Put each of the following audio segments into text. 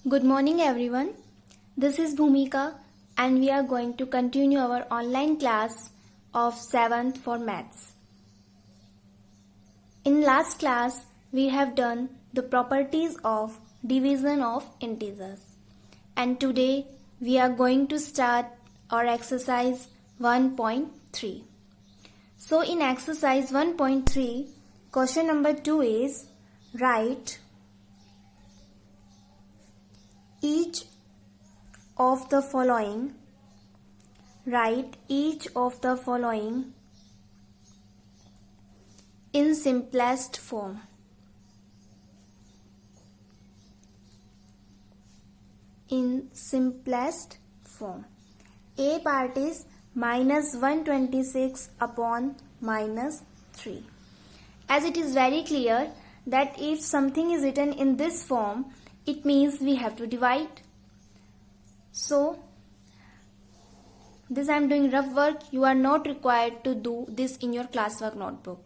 Good morning everyone. This is Bhumika and we are going to continue our online class of 7th for maths. In last class we have done the properties of division of integers and today we are going to start our exercise 1.3. So in exercise 1.3 question number 2 is write each of the following in simplest form. A part is minus 126 upon minus 3. As it is very clear that if something is written in this form, it means we have to divide. So, this I am doing rough work. You are not required to do this in your classwork notebook.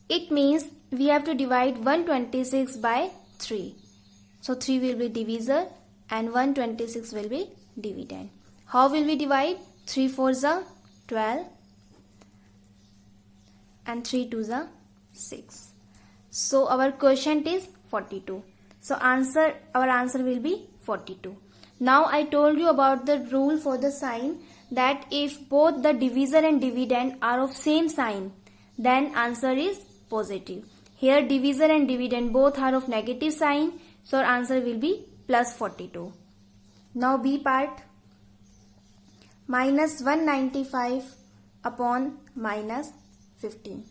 It means we have to divide 126 by 3. So, 3 will be divisor and 126 will be dividend. How will we divide? 3 4s are 12 and 3 2s are 6. So, our quotient is 42. So, our answer will be 42. Now, I told you about the rule for the sign that if both the divisor and dividend are of same sign, then answer is positive. Here, divisor and dividend both are of negative sign, so our answer will be plus 42. Now, B part, minus 195 upon minus 15.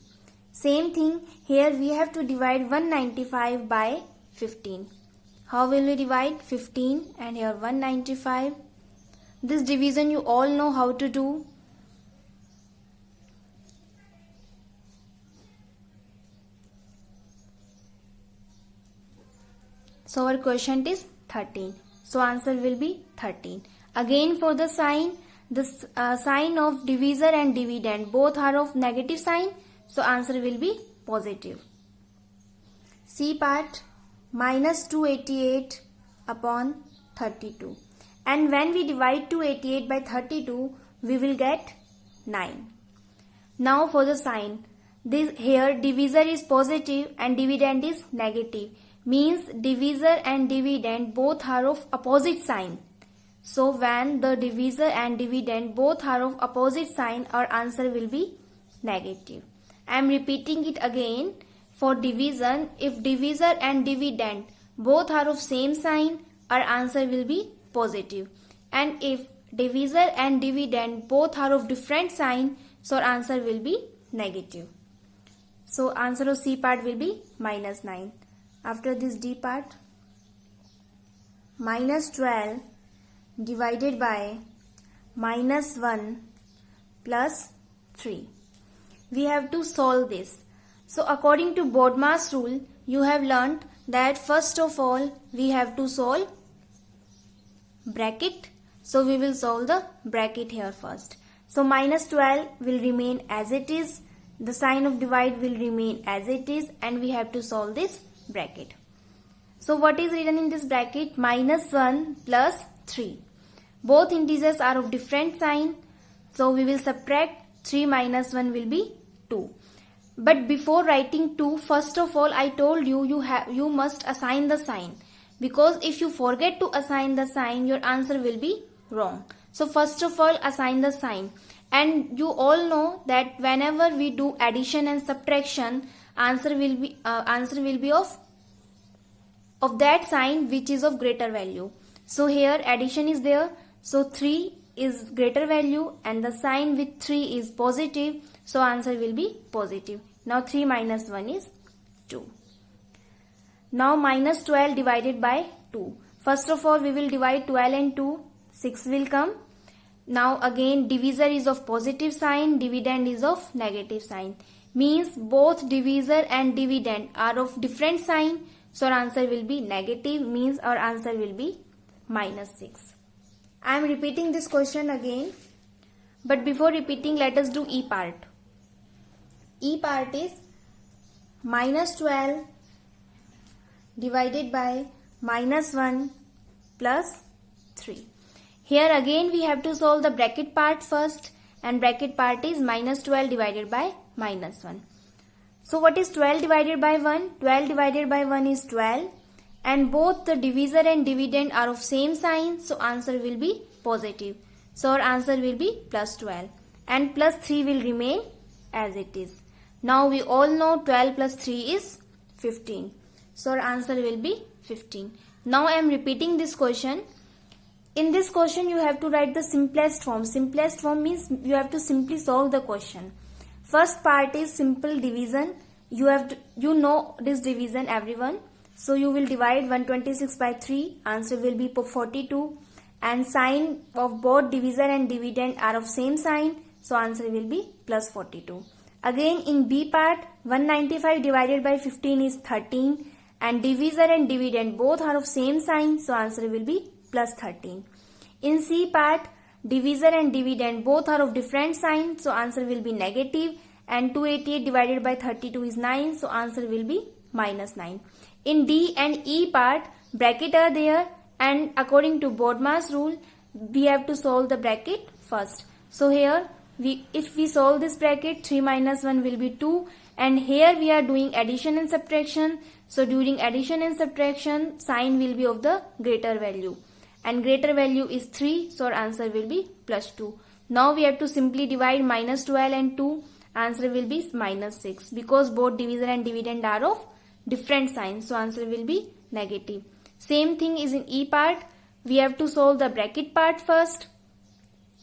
Same thing, here we have to divide 195 by 15. How will we divide? 15 and here 195. This division you all know how to do. So our quotient is 13. So answer will be 13. Again for the sign, this sign of divisor and dividend both are of negative sign. So answer will be positive. C part, minus 288 upon 32. And when we divide 288 by 32, we will get 9. Now for the sign, here divisor is positive and dividend is negative. Means divisor and dividend both are of opposite sign. So when the divisor and dividend both are of opposite sign, our answer will be negative. I am repeating it again. For division, if divisor and dividend both are of same sign, our answer will be positive. And if divisor and dividend both are of different sign, so our answer will be negative. So answer of C part will be minus 9. After this D part, minus 12 divided by minus 1 plus 3. We have to solve this. So according to BODMAS rule, you have learnt that first of all we have to solve bracket. So we will solve the bracket here first. So minus 12 will remain as it is. The sign of divide will remain as it is and we have to solve this bracket. So what is written in this bracket? Minus 1 plus 3. Both integers are of different sign. So we will subtract 3 minus 1 will be 2. But before writing 2, first of all I told you you must assign the sign. Because if you forget to assign the sign, your answer will be wrong. So first of all assign the sign. And you all know that whenever we do addition and subtraction, answer will be of that sign which is of greater value. So here addition is there. So 3 is greater value and the sign with 3 is positive. So answer will be positive. Now 3 minus 1 is 2. Now minus 12 divided by 2. First of all we will divide 12 and 2. 6 will come. Now again divisor is of positive sign, dividend is of negative sign. Means both divisor and dividend are of different sign. So our answer will be negative, means our answer will be minus 6. I am repeating this question again. But before repeating, let us do E part. E part is minus 12 divided by minus 1 plus 3. Here again we have to solve the bracket part first, and bracket part is minus 12 divided by minus 1. So what is 12 divided by 1? 12 divided by 1 is 12, and both the divisor and dividend are of same sign, so answer will be positive. So our answer will be plus 12, and plus 3 will remain as it is. Now we all know 12 plus 3 is 15. So our answer will be 15. Now I am repeating this question. In this question you have to write the simplest form. Simplest form means you have to simply solve the question. First part is simple division. You know this division, everyone. So you will divide 126 by 3. Answer will be 42. And sign of both divisor and dividend are of same sign. So answer will be plus 42. Again in B part, 195 divided by 15 is 13. And divisor and dividend both are of same sign. So answer will be plus 13. In C part, divisor and dividend both are of different sign. So answer will be negative. And 288 divided by 32 is 9. So answer will be minus 9. In D and E part, bracket are there. And according to BODMAS rule, we have to solve the bracket first. So here, if we solve this bracket, 3 minus 1 will be 2. And here we are doing addition and subtraction. So during addition and subtraction, sign will be of the greater value. And greater value is 3. So our answer will be plus 2. Now we have to simply divide minus 12 and 2. Answer will be minus 6. Because both divisor and dividend are of different signs. So answer will be negative. Same thing is in E part. We have to solve the bracket part first.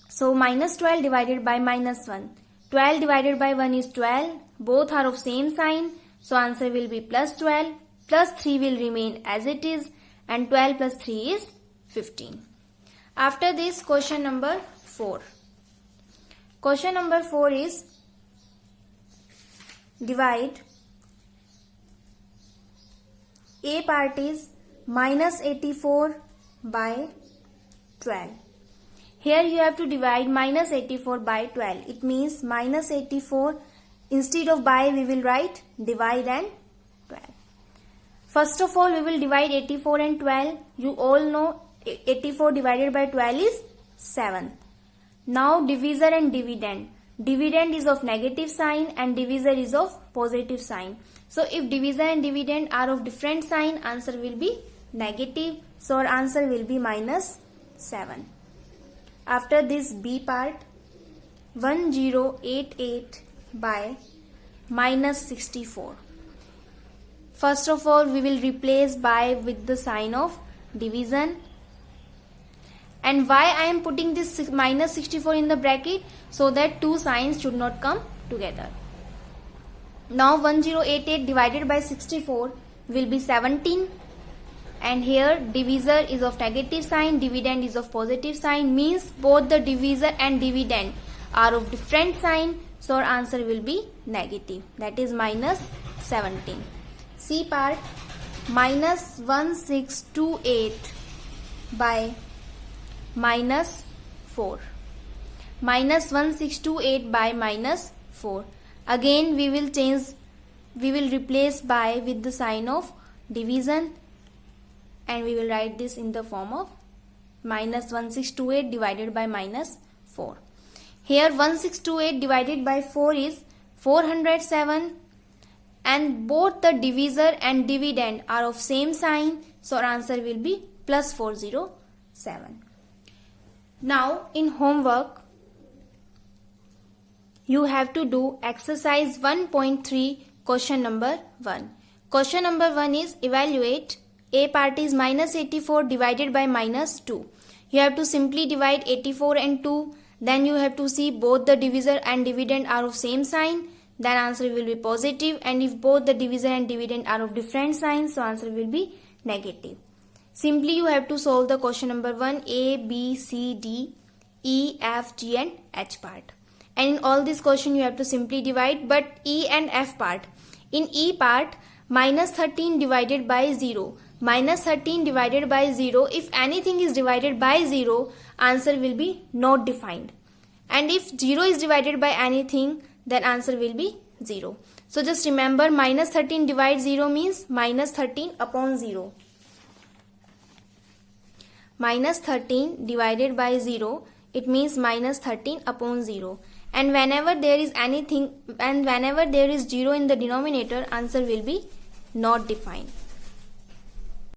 So minus 12 divided by minus 1. 12 divided by 1 is 12. Both are of same sign. So answer will be plus 12. Plus 3 will remain as it is. And 12 plus 3 is 15. After this, question number 4. Question number 4 is divide. A part is minus 84 by 12. Here you have to divide minus 84 by 12. It means minus 84, instead of by we will write divide and 12. First of all we will divide 84 and 12. You all know 84 divided by 12 is 7. Now divisor and dividend. Dividend is of negative sign and divisor is of positive sign. So if divisor and dividend are of different sign, answer will be negative. So our answer will be minus 7. After this B part, 1088 by minus 64. First of all we will replace by with the sign of division. And why I am putting this minus 64 in the bracket? So that two signs should not come together. Now 1088 divided by 64 will be 17. And here divisor is of negative sign, dividend is of positive sign, means both the divisor and dividend are of different sign. So our answer will be negative, that is minus 17. C part, minus 1628 by minus 4. Minus 1628 by minus 4. Again we will replace by with the sign of division, and we will write this in the form of minus 1628 divided by minus 4. Here 1628 divided by 4 is 407, and both the divisor and dividend are of same sign. So our answer will be plus 407. Now in homework, you have to do exercise 1.3 question number 1. Question number 1 is evaluate. A part is minus 84 divided by minus 2. You have to simply divide 84 and 2. Then you have to see both the divisor and dividend are of same sign. Then answer will be positive. And if both the divisor and dividend are of different signs, so answer will be negative. Simply you have to solve the question number 1, A, B, C, D, E, F, G and H part. And in all this question you have to simply divide, but E and F part. In E part, minus 13 divided by 0. Minus 13 divided by 0, if anything is divided by 0, answer will be not defined. And if 0 is divided by anything, then answer will be 0. So just remember, minus 13 divided 0 means minus 13 upon 0. Minus 13 divided by 0, it means minus 13 upon 0. And whenever there is 0 in the denominator, answer will be not defined.